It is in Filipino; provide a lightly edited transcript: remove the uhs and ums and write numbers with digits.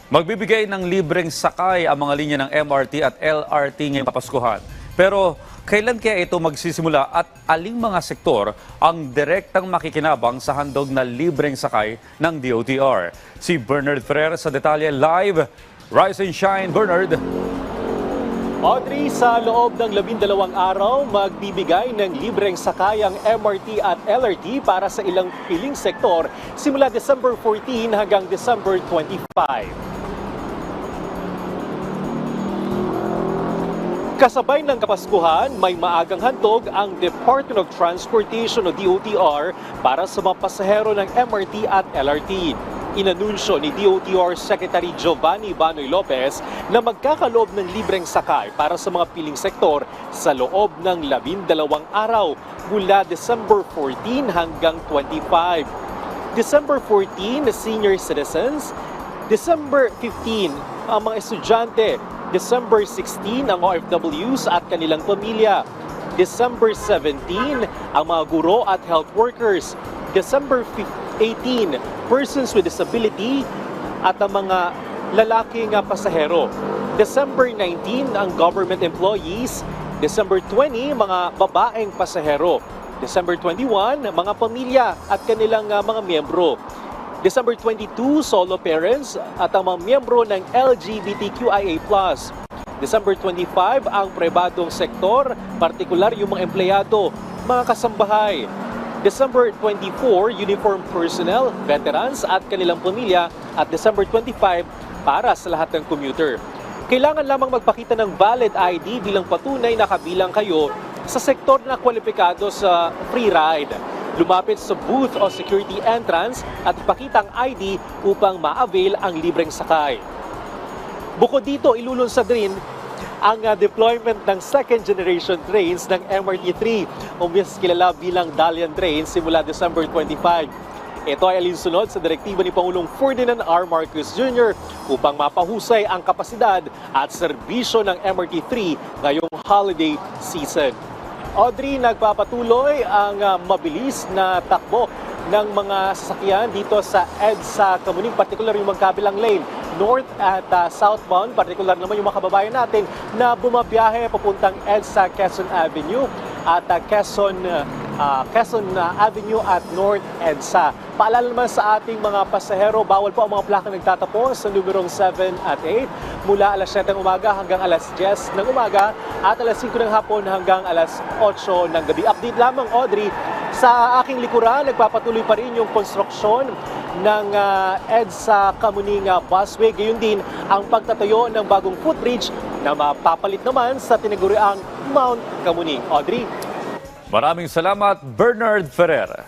Magbibigay ng libreng sakay ang mga linya ng MRT at LRT ngayong Kapaskuhan. Pero kailan kaya ito magsisimula at aling mga sektor ang direktang makikinabang sa handog na libreng sakay ng DOTR? Si Bernard Ferrer sa detalye live. Rise and shine, Bernard! Audrey, sa loob ng 12 araw, magbibigay ng libreng sakay ang MRT at LRT para sa ilang piling sektor simula December 14 hanggang December 25. Kasabay ng Kapaskuhan, may maagang handog ang Department of Transportation o DOTR para sa mga pasahero ng MRT at LRT. Inanunsyo ni DOTR Secretary Giovanni Banoy Lopez na magkakaloob ng libreng sakay para sa mga piling sektor sa loob ng 12 araw mula December 14 hanggang 25. December 14, senior citizens. December 15, ang mga estudyante. December 16, ang OFWs at kanilang pamilya. December 17, ang mga guro at health workers. December 18, persons with disability at ang mga lalaking pasahero. December 19, ang government employees. December 20, mga babaeng pasahero. December 21, mga pamilya at kanilang mga miyembro. December 22, solo parents at ang mga miyembro ng LGBTQIA+. December 25, ang pribadong sektor, partikular yung mga empleyado, mga kasambahay. December 24, uniform personnel, veterans at kanilang pamilya, at December 25 para sa lahat ng commuter. Kailangan lamang magpakita ng valid ID bilang patunay na kabilang kayo sa sektor na kwalipikado sa free ride. Lumapit sa booth o security entrance at ipakita ang ID upang ma-avail ang libreng sakay. Bukod dito, ilulunsad rin ang deployment ng second generation trains ng MRT3 o mas kilala bilang Dalian Trains simula December 25. Ito ay alinsunod sa direktiba ni Pangulong Ferdinand R. Marcos Jr. upang mapahusay ang kapasidad at serbisyo ng MRT3 ngayong holiday season. Audrey, nagpapatuloy ang mabilis na takbo ng mga sasakyan dito sa EDSA Kamuning, partikular yung magkabilang lane, north at southbound, partikular naman yung mga kababayan natin na bumabiyahe papuntang EDSA Quezon Avenue at Quezon Avenue at North EDSA. Paalala naman sa ating mga pasahero, bawal po ang mga plaka nagtatapos sa numerong 7 at 8 mula alas 7 ng umaga hanggang alas 10 ng umaga at alas 5 ng hapon hanggang alas 8 ng gabi. Update lamang, Audrey, sa aking likuran, nagpapatuloy pa rin yung konstruksyon ng EDSA Kamuning Busway. Gayon din ang pagtatayo ng bagong footbridge na mapapalit naman sa tinaguriang Mount Kamuning. Audrey? Maraming salamat, Bernard Ferrer.